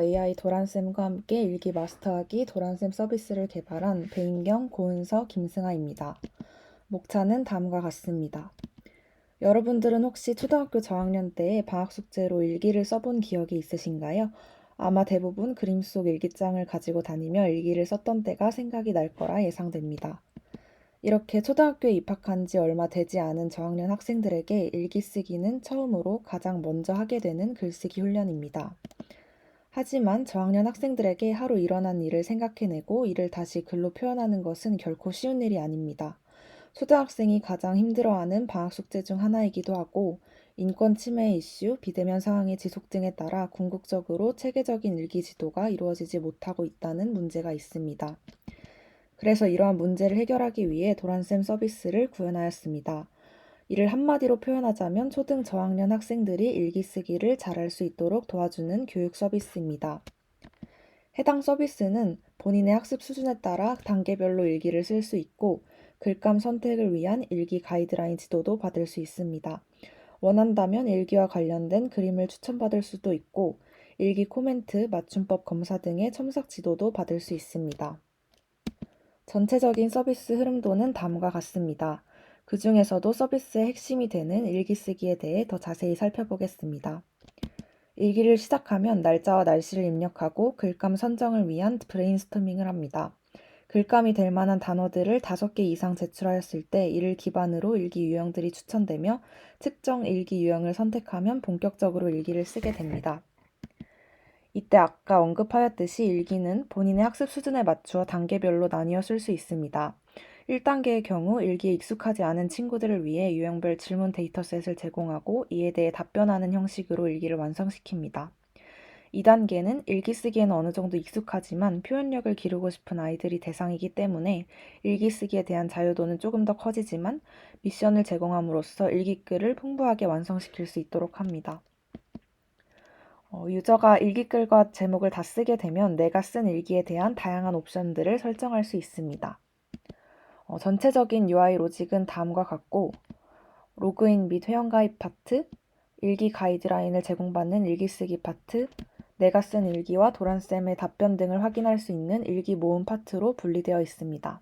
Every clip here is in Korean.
AI 도란쌤과 함께 일기 마스터하기 도란쌤 서비스를 개발한 배인경, 고은서, 김승아입니다. 목차는 다음과 같습니다. 여러분들은 혹시 초등학교 저학년 때에 방학 숙제로 일기를 써본 기억이 있으신가요? 아마 대부분 그림 속 일기장을 가지고 다니며 일기를 썼던 때가 생각이 날 거라 예상됩니다. 이렇게 초등학교에 입학한 지 얼마 되지 않은 저학년 학생들에게 일기 쓰기는 처음으로 가장 먼저 하게 되는 글쓰기 훈련입니다. 하지만 저학년 학생들에게 하루 일어난 일을 생각해내고 이를 다시 글로 표현하는 것은 결코 쉬운 일이 아닙니다. 초등학생이 가장 힘들어하는 방학 숙제 중 하나이기도 하고 인권 침해 이슈, 비대면 상황의 지속 등에 따라 궁극적으로 체계적인 일기 지도가 이루어지지 못하고 있다는 문제가 있습니다. 그래서 이러한 문제를 해결하기 위해 도란쌤 서비스를 구현하였습니다. 이를 한마디로 표현하자면 초등 저학년 학생들이 일기 쓰기를 잘할 수 있도록 도와주는 교육 서비스입니다. 해당 서비스는 본인의 학습 수준에 따라 단계별로 일기를 쓸 수 있고 글감 선택을 위한 일기 가이드라인 지도도 받을 수 있습니다. 원한다면 일기와 관련된 그림을 추천받을 수도 있고 일기 코멘트, 맞춤법 검사 등의 첨삭 지도도 받을 수 있습니다. 전체적인 서비스 흐름도는 다음과 같습니다. 그 중에서도 서비스의 핵심이 되는 일기 쓰기에 대해 더 자세히 살펴보겠습니다. 일기를 시작하면 날짜와 날씨를 입력하고 글감 선정을 위한 브레인스토밍을 합니다. 글감이 될 만한 단어들을 5개 이상 제출하였을 때 이를 기반으로 일기 유형들이 추천되며 특정 일기 유형을 선택하면 본격적으로 일기를 쓰게 됩니다. 이때 아까 언급하였듯이 일기는 본인의 학습 수준에 맞추어 단계별로 나뉘어 쓸 수 있습니다. 1단계의 경우 일기에 익숙하지 않은 친구들을 위해 유형별 질문 데이터셋을 제공하고 이에 대해 답변하는 형식으로 일기를 완성시킵니다. 2단계는 일기 쓰기에는 어느 정도 익숙하지만 표현력을 기르고 싶은 아이들이 대상이기 때문에 일기 쓰기에 대한 자유도는 조금 더 커지지만 미션을 제공함으로써 일기글을 풍부하게 완성시킬 수 있도록 합니다. 유저가 일기글과 제목을 다 쓰게 되면 내가 쓴 일기에 대한 다양한 옵션들을 설정할 수 있습니다. 전체적인 UI 로직은 다음과 같고 로그인 및 회원가입 파트, 일기 가이드라인을 제공받는 일기 쓰기 파트, 내가 쓴 일기와 도란쌤의 답변 등을 확인할 수 있는 일기 모음 파트로 분리되어 있습니다.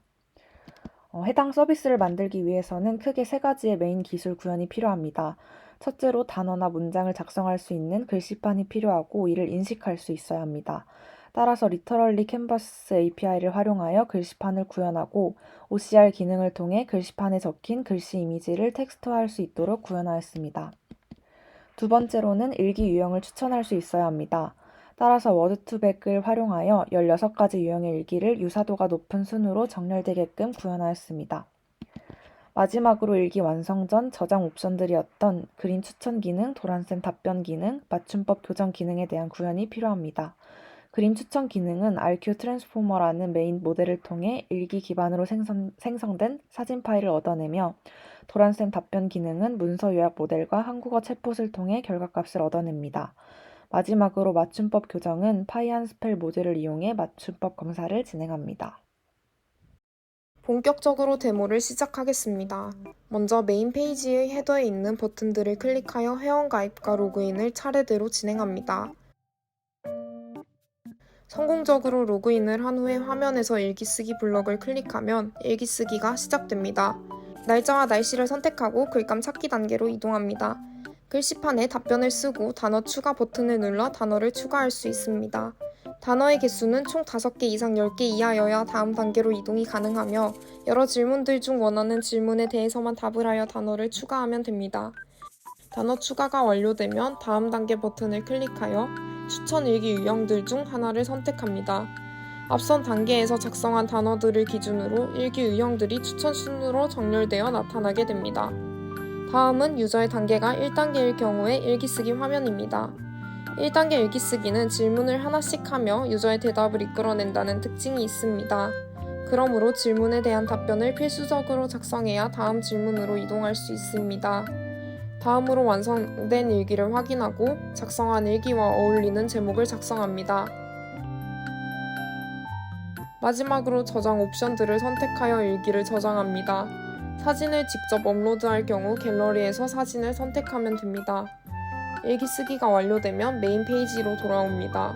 해당 서비스를 만들기 위해서는 크게 3가지의 메인 기술 구현이 필요합니다. 첫째로 단어나 문장을 작성할 수 있는 글씨판이 필요하고 이를 인식할 수 있어야 합니다. 따라서 리터럴리 캔버스 API를 활용하여 글씨판을 구현하고 OCR 기능을 통해 글씨판에 적힌 글씨 이미지를 텍스트화할 수 있도록 구현하였습니다. 두 번째로는 일기 유형을 추천할 수 있어야 합니다. 따라서 워드2백을 활용하여 16가지 유형의 일기를 유사도가 높은 순으로 정렬되게끔 구현하였습니다. 마지막으로 일기 완성 전 저장 옵션들이었던 그림 추천 기능, 도란쌤 답변 기능, 맞춤법 교정 기능에 대한 구현이 필요합니다. 그림 추천 기능은 RQ 트랜스포머라는 메인 모델을 통해 일기 기반으로 생성된 사진 파일을 얻어내며 도란쌤 답변 기능은 문서 요약 모델과 한국어 챗봇을 통해 결과값을 얻어냅니다. 마지막으로 맞춤법 교정은 파이안 스펠 모듈을 이용해 맞춤법 검사를 진행합니다. 본격적으로 데모를 시작하겠습니다. 먼저 메인 페이지의 헤더에 있는 버튼들을 클릭하여 회원가입과 로그인을 차례대로 진행합니다. 성공적으로 로그인을 한 후에 화면에서 일기쓰기 블럭을 클릭하면 일기쓰기가 시작됩니다. 날짜와 날씨를 선택하고 글감 찾기 단계로 이동합니다. 글씨판에 답변을 쓰고 단어 추가 버튼을 눌러 단어를 추가할 수 있습니다. 단어의 개수는 총 5개 이상 10개 이하여야 다음 단계로 이동이 가능하며 여러 질문들 중 원하는 질문에 대해서만 답을 하여 단어를 추가하면 됩니다. 단어 추가가 완료되면 다음 단계 버튼을 클릭하여 추천 일기 유형들 중 하나를 선택합니다. 앞선 단계에서 작성한 단어들을 기준으로 일기 유형들이 추천 순으로 정렬되어 나타나게 됩니다. 다음은 유저의 단계가 1단계일 경우의 일기쓰기 화면입니다. 1단계 일기쓰기는 질문을 하나씩 하며 유저의 대답을 이끌어낸다는 특징이 있습니다. 그러므로 질문에 대한 답변을 필수적으로 작성해야 다음 질문으로 이동할 수 있습니다. 다음으로 완성된 일기를 확인하고 작성한 일기와 어울리는 제목을 작성합니다. 마지막으로 저장 옵션들을 선택하여 일기를 저장합니다. 사진을 직접 업로드할 경우 갤러리에서 사진을 선택하면 됩니다. 일기 쓰기가 완료되면 메인 페이지로 돌아옵니다.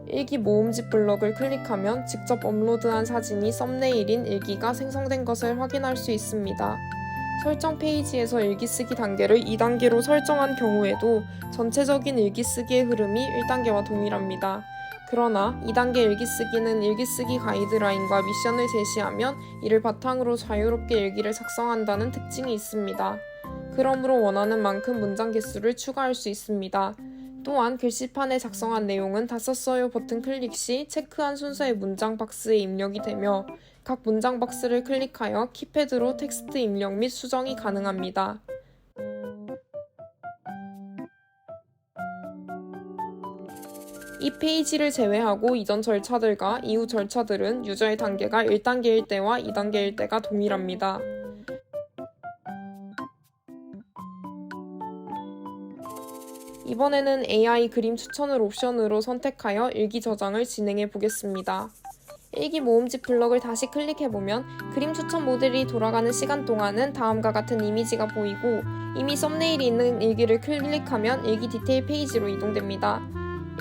일기 모음집 블럭을 클릭하면 직접 업로드한 사진이 썸네일인 일기가 생성된 것을 확인할 수 있습니다. 설정 페이지에서 일기 쓰기 단계를 2단계로 설정한 경우에도 전체적인 일기 쓰기의 흐름이 1단계와 동일합니다. 그러나 2단계 일기 쓰기는 일기 쓰기 가이드라인과 미션을 제시하면 이를 바탕으로 자유롭게 일기를 작성한다는 특징이 있습니다. 그러므로 원하는 만큼 문장 개수를 추가할 수 있습니다. 또한 글씨판에 작성한 내용은 다 썼어요 버튼 클릭 시 체크한 순서의 문장 박스에 입력이 되며 각 문장 박스를 클릭하여 키패드로 텍스트 입력 및 수정이 가능합니다. 이 페이지를 제외하고 이전 절차들과 이후 절차들은 유저의 단계가 1단계일 때와 2단계일 때가 동일합니다. 이번에는 AI 그림 추천을 옵션으로 선택하여 일기 저장을 진행해 보겠습니다. 일기 모음집 블럭을 다시 클릭해보면 그림 추천 모델이 돌아가는 시간 동안은 다음과 같은 이미지가 보이고 이미 썸네일이 있는 일기를 클릭하면 일기 디테일 페이지로 이동됩니다.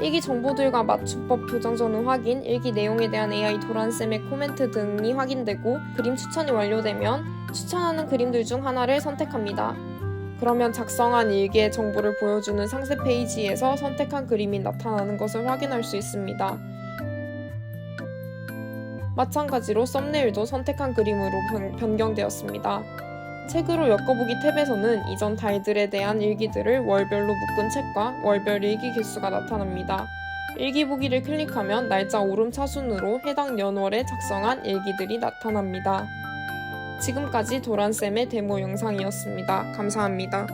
일기 정보들과 맞춤법 교정 전후 확인, 일기 내용에 대한 AI 도란쌤의 코멘트 등이 확인되고 그림 추천이 완료되면 추천하는 그림들 중 하나를 선택합니다. 그러면 작성한 일기의 정보를 보여주는 상세 페이지에서 선택한 그림이 나타나는 것을 확인할 수 있습니다. 마찬가지로 썸네일도 선택한 그림으로 변경되었습니다. 책으로 엮어보기 탭에서는 이전 달들에 대한 일기들을 월별로 묶은 책과 월별 일기 개수가 나타납니다. 일기 보기를 클릭하면 날짜 오름차순으로 해당 연월에 작성한 일기들이 나타납니다. 지금까지 도란쌤의 데모 영상이었습니다. 감사합니다.